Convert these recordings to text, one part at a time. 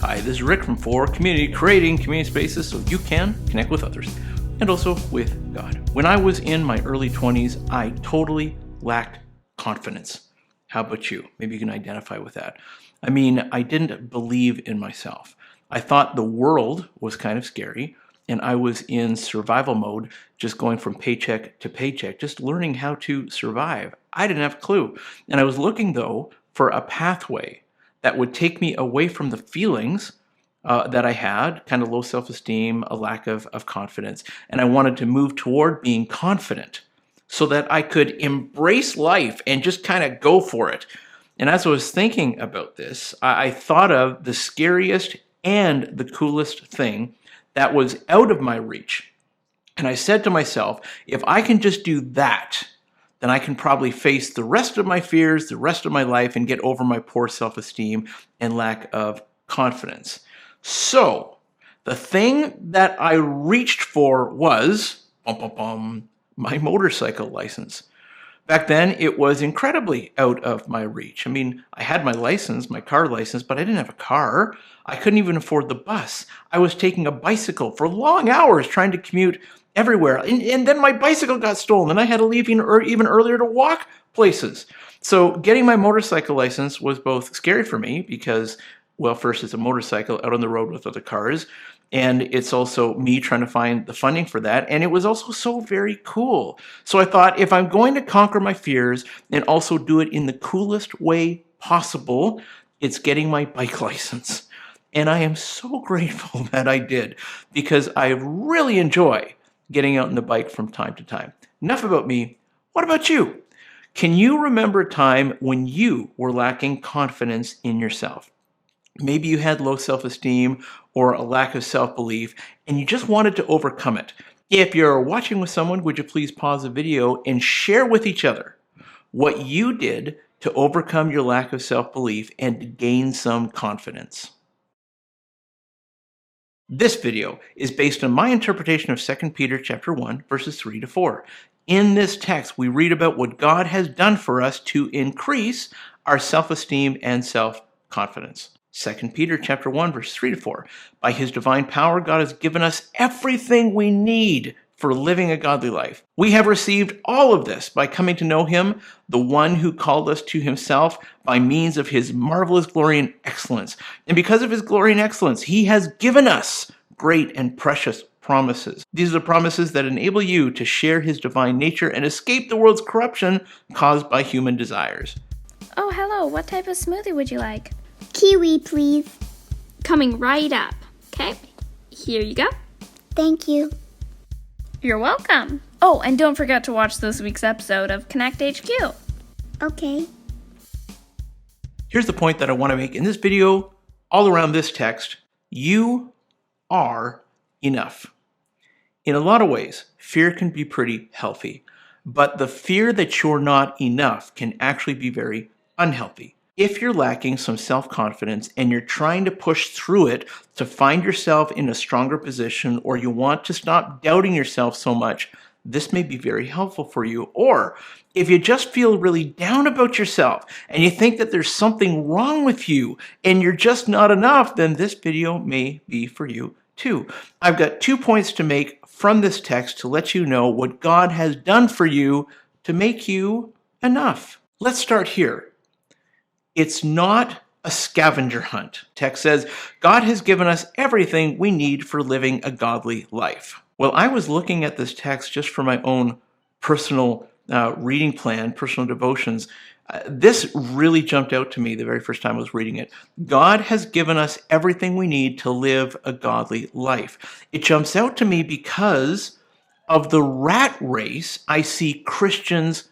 Hi, this is Rick from 4Community, creating community spaces so you can connect with others and also with God. When I was in my early 20s, I totally lacked confidence. How about you? Maybe you can identify with that. I mean, I didn't believe in myself. I thought the world was kind of scary, and I was in survival mode, just going from paycheck to paycheck, just learning how to survive. I didn't have a clue. And I was looking, though, for a pathway that would take me away from the feelings that I had, kind of low self-esteem, a lack of confidence. And I wanted to move toward being confident so that I could embrace life and just kind of go for it. And as I was thinking about this, I thought of the scariest and the coolest thing that was out of my reach. And I said to myself, if I can just do that, then I can probably face the rest of my fears, the rest of my life, and get over my poor self-esteem and lack of confidence. So, the thing that I reached for was my motorcycle license. Back then, it was incredibly out of my reach. I mean, I had my license, my car license, but I didn't have a car. I couldn't even afford the bus. I was taking a bicycle for long hours trying to commute everywhere. And then my bicycle got stolen, and I had to leave even earlier to walk places. So getting my motorcycle license was both scary for me because, well, first it's a motorcycle out on the road with other cars, and it's also me trying to find the funding for that, and it was also so very cool. So I thought, if I'm going to conquer my fears and also do it in the coolest way possible, it's getting my bike license. And I am so grateful that I did, because I really enjoy getting out on the bike from time to time. Enough about me. What about you? Can you remember a time when you were lacking confidence in yourself? Maybe you had low self-esteem or a lack of self-belief, and you just wanted to overcome it. If you're watching with someone, would you please pause the video and share with each other what you did to overcome your lack of self-belief and to gain some confidence? This video is based on my interpretation of 2 Peter chapter 1, verses 3 to 4. In this text, we read about what God has done for us to increase our self-esteem and self-confidence. 2 Peter chapter 1, verse 3 to 4. By his divine power, God has given us everything we need for living a godly life. We have received all of this by coming to know him, the one who called us to himself by means of his marvelous glory and excellence. And because of his glory and excellence, he has given us great and precious promises. These are the promises that enable you to share his divine nature and escape the world's corruption caused by human desires. Oh, hello. What type of smoothie would you like? Kiwi, please. Coming right up. Okay, here you go. Thank you. You're welcome. Oh, and don't forget to watch this week's episode of Connect HQ. Okay. Here's the point that I want to make in this video, all around this text. You are enough. In a lot of ways, fear can be pretty healthy, but the fear that you're not enough can actually be very unhealthy. If you're lacking some self-confidence and you're trying to push through it to find yourself in a stronger position, or you want to stop doubting yourself so much, this may be very helpful for you. Or if you just feel really down about yourself and you think that there's something wrong with you and you're just not enough, then this video may be for you too. I've got 2 points to make from this text to let you know what God has done for you to make you enough. Let's start here. It's not a scavenger hunt. Text says, God has given us everything we need for living a godly life. Well, I was looking at this text just for my own personal reading plan, personal devotions. This really jumped out to me the very first time I was reading it. God has given us everything we need to live a godly life. It jumps out to me because of the rat race I see Christians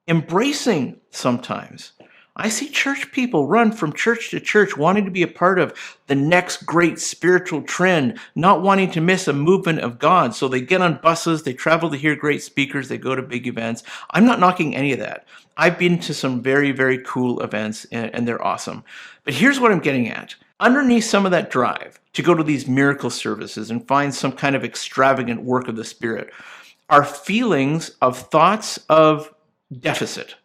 embracing sometimes. I see church people run from church to church wanting to be a part of the next great spiritual trend, not wanting to miss a movement of God. So they get on buses, they travel to hear great speakers, they go to big events. I'm not knocking any of that. I've been to some very, very cool events, and they're awesome. But here's what I'm getting at. Underneath some of that drive to go to these miracle services and find some kind of extravagant work of the Spirit are feelings of thoughts of deficit.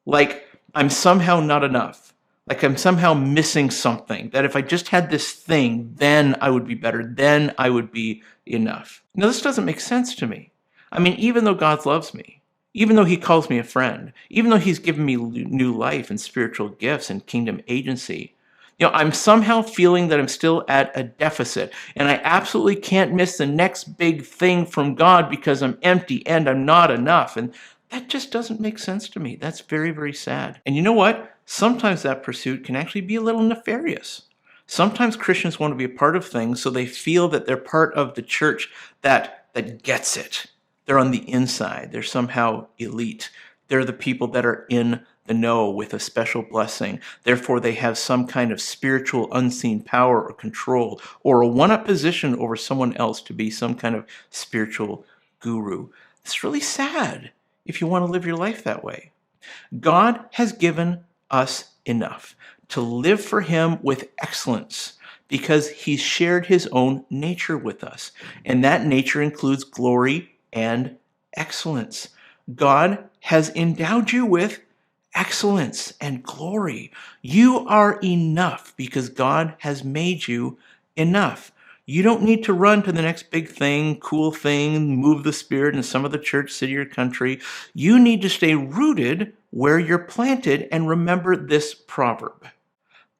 Like, I'm somehow not enough. Like I'm somehow missing something, that if I just had this thing, then I would be better, then I would be enough. Now, this doesn't make sense to me. I mean, even though God loves me, even though he calls me a friend, even though he's given me new life and spiritual gifts and kingdom agency, I'm somehow feeling that I'm still at a deficit, and I absolutely can't miss the next big thing from God because I'm empty and I'm not enough. And that just doesn't make sense to me. That's very, very sad. And you know what? Sometimes that pursuit can actually be a little nefarious. Sometimes Christians want to be a part of things so they feel that they're part of the church that gets it. They're on the inside. They're somehow elite. They're the people that are in the know with a special blessing. Therefore, they have some kind of spiritual unseen power or control or a one-up position over someone else to be some kind of spiritual guru. It's really sad if you want to live your life that way. God has given us enough to live for him with excellence because he's shared his own nature with us. And that nature includes glory and excellence. God has endowed you with excellence and glory. You are enough because God has made you enough. You don't need to run to the next big thing, cool thing, move the spirit in some other church, city, or country. You need to stay rooted where you're planted and remember this proverb.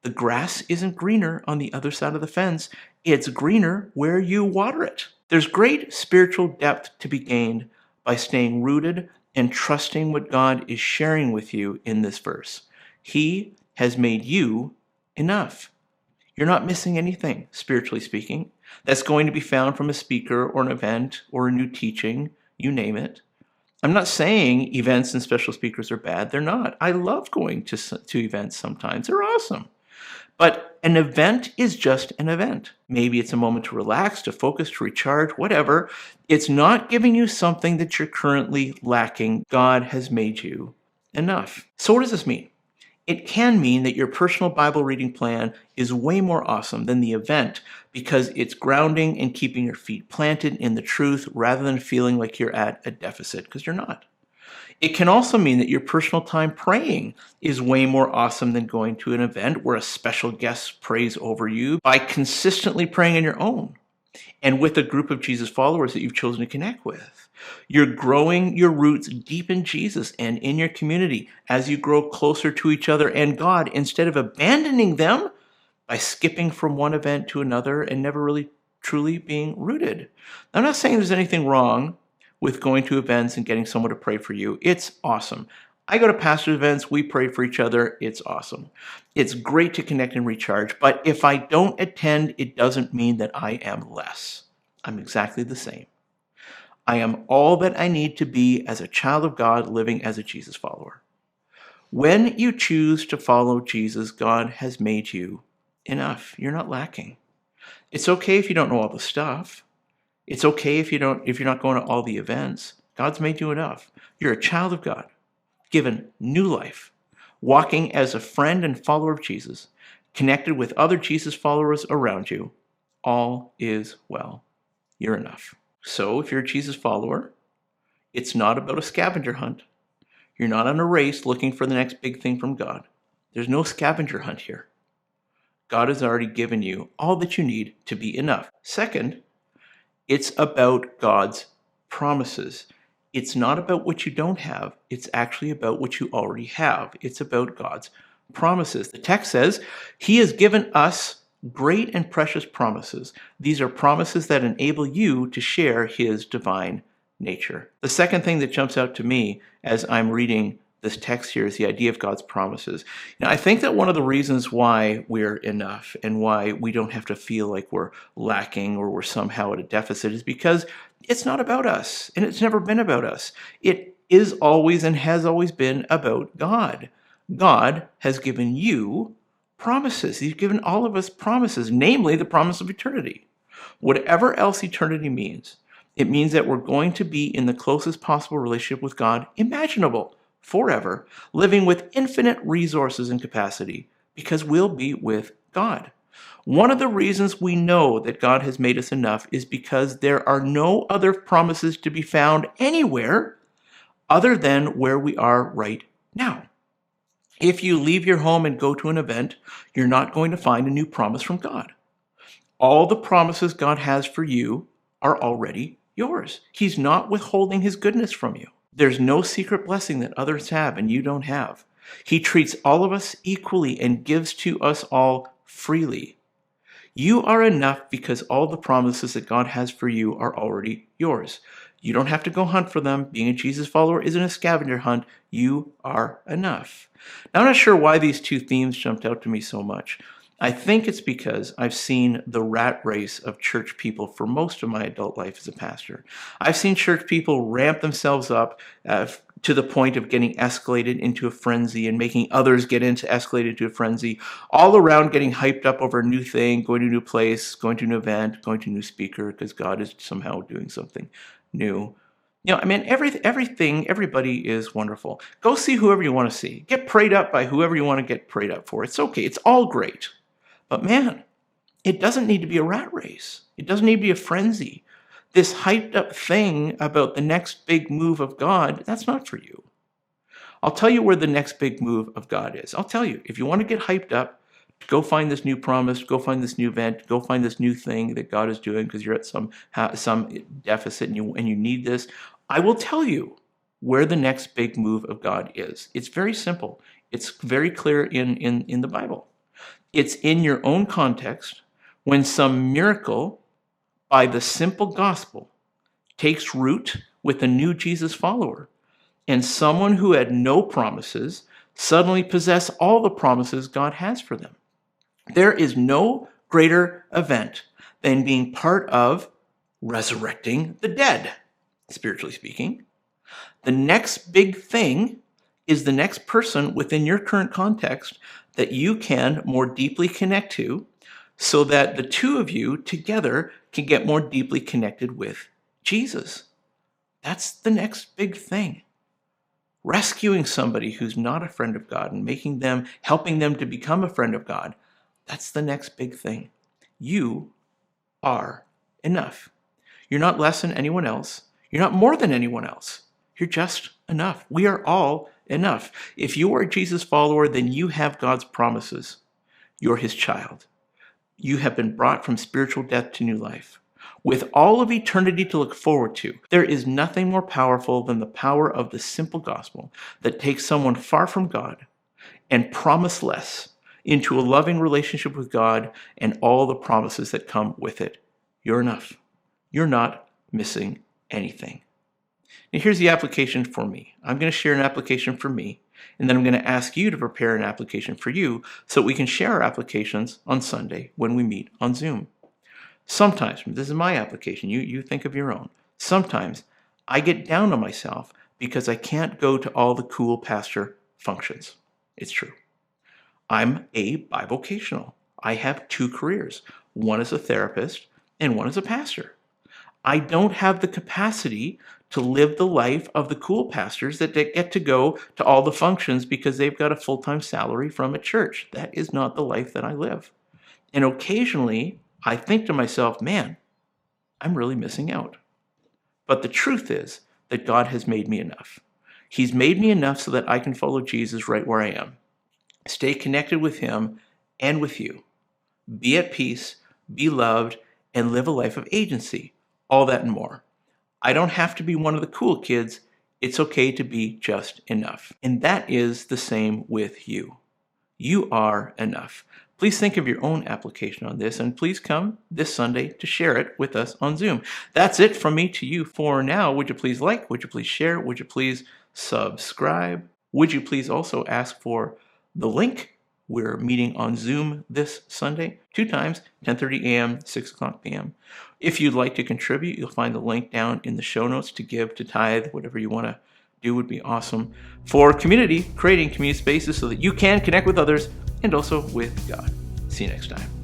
The grass isn't greener on the other side of the fence. It's greener where you water it. There's great spiritual depth to be gained by staying rooted and trusting what God is sharing with you in this verse. He has made you enough. You're not missing anything, spiritually speaking, that's going to be found from a speaker or an event or a new teaching, you name it. I'm not saying events and special speakers are bad. They're not. I love going to events sometimes. They're awesome. But an event is just an event. Maybe it's a moment to relax, to focus, to recharge, whatever. It's not giving you something that you're currently lacking. God has made you enough. So what does this mean? It can mean that your personal Bible reading plan is way more awesome than the event because it's grounding and keeping your feet planted in the truth rather than feeling like you're at a deficit, because you're not. It can also mean that your personal time praying is way more awesome than going to an event where a special guest prays over you by consistently praying on your own and with a group of Jesus followers that you've chosen to connect with. You're growing your roots deep in Jesus and in your community as you grow closer to each other and God instead of abandoning them by skipping from one event to another and never really truly being rooted. I'm not saying there's anything wrong with going to events and getting someone to pray for you. It's awesome. I go to pastor events, we pray for each other. It's awesome. It's great to connect and recharge, but if I don't attend, it doesn't mean that I am less. I'm exactly the same. I am all that I need to be as a child of God living as a Jesus follower. When you choose to follow Jesus, God has made you enough. You're not lacking. It's okay if you don't know all the stuff. It's okay if you're not going to all the events. God's made you enough. You're a child of God, given new life, walking as a friend and follower of Jesus, connected with other Jesus followers around you. All is well. You're enough. So if you're a Jesus follower, it's not about a scavenger hunt. You're not on a race looking for the next big thing from God. There's no scavenger hunt here. God has already given you all that you need to be enough. Second, it's about God's promises. It's not about what you don't have. It's actually about what you already have. It's about God's promises. The text says, He has given us great and precious promises. These are promises that enable you to share His divine nature. The second thing that jumps out to me as I'm reading this text here is the idea of God's promises. Now, I think that one of the reasons why we're enough and why we don't have to feel like we're lacking or we're somehow at a deficit is because it's not about us, and it's never been about us. It is always and has always been about God. God has given you promises. He's given all of us promises, namely the promise of eternity. Whatever else eternity means, it means that we're going to be in the closest possible relationship with God imaginable forever, living with infinite resources and capacity because we'll be with God. One of the reasons we know that God has made us enough is because there are no other promises to be found anywhere other than where we are right now. If you leave your home and go to an event, you're not going to find a new promise from God. All the promises God has for you are already yours. He's not withholding his goodness from you. There's no secret blessing that others have and you don't have. He treats all of us equally and gives to us all freely. You are enough because all the promises that God has for you are already yours. You don't have to go hunt for them. Being a Jesus follower isn't a scavenger hunt. You are enough. Now, I'm not sure why these two themes jumped out to me so much. I think it's because I've seen the rat race of church people for most of my adult life as a pastor. I've seen church people ramp themselves up to the point of getting escalated into a frenzy and making others get escalated into a frenzy, all around getting hyped up over a new thing, going to a new place, going to an event, going to a new speaker because God is somehow doing something new. Everybody is wonderful. Go see whoever you want to see. Get prayed up by whoever you want to get prayed up for. It's okay. It's all great. But man, it doesn't need to be a rat race. It doesn't need to be a frenzy. This hyped up thing about the next big move of God, that's not for you. I'll tell you where the next big move of God is. I'll tell you, if you want to get hyped up, go find this new promise, go find this new event, go find this new thing that God is doing because you're at some deficit and you need this. I will tell you where the next big move of God is. It's very simple. It's very clear in the Bible. It's in your own context when some miracle by the simple gospel takes root with a new Jesus follower and someone who had no promises suddenly possess all the promises God has for them. There is no greater event than being part of resurrecting the dead, spiritually speaking. The next big thing is the next person within your current context that you can more deeply connect to so that the two of you together can get more deeply connected with Jesus. That's the next big thing. Rescuing somebody who's not a friend of God and helping them to become a friend of God, that's the next big thing. You are enough. You're not less than anyone else. You're not more than anyone else. You're just enough. We are all enough. If you are a Jesus follower, then you have God's promises. You're his child. You have been brought from spiritual death to new life. With all of eternity to look forward to, there is nothing more powerful than the power of the simple gospel that takes someone far from God and promiseless into a loving relationship with God and all the promises that come with it. You're enough. You're not missing anything. And here's the application for me. I'm going to share an application for me, and then I'm going to ask you to prepare an application for you so we can share our applications on Sunday when we meet on Zoom. Sometimes, this is my application, you think of your own. Sometimes I get down on myself because I can't go to all the cool pastor functions. It's true. I'm a bivocational. I have two careers. One as a therapist and one as a pastor. I don't have the capacity to live the life of the cool pastors that get to go to all the functions because they've got a full-time salary from a church. That is not the life that I live. And occasionally, I think to myself, man, I'm really missing out. But the truth is that God has made me enough. He's made me enough so that I can follow Jesus right where I am. Stay connected with him and with you. Be at peace, be loved, and live a life of agency. All that and more. I don't have to be one of the cool kids. It's okay to be just enough. And that is the same with you. You are enough. Please think of your own application on this, and please come this Sunday to share it with us on Zoom. That's it from me to you for now. Would you please like? Would you please share? Would you please subscribe? Would you please also ask for the link? We're meeting on Zoom this Sunday, 2 times, 10:30 a.m., 6 o'clock p.m. If you'd like to contribute, you'll find the link down in the show notes to give, to tithe, whatever you want to do would be awesome. For community, creating community spaces so that you can connect with others and also with God. See you next time.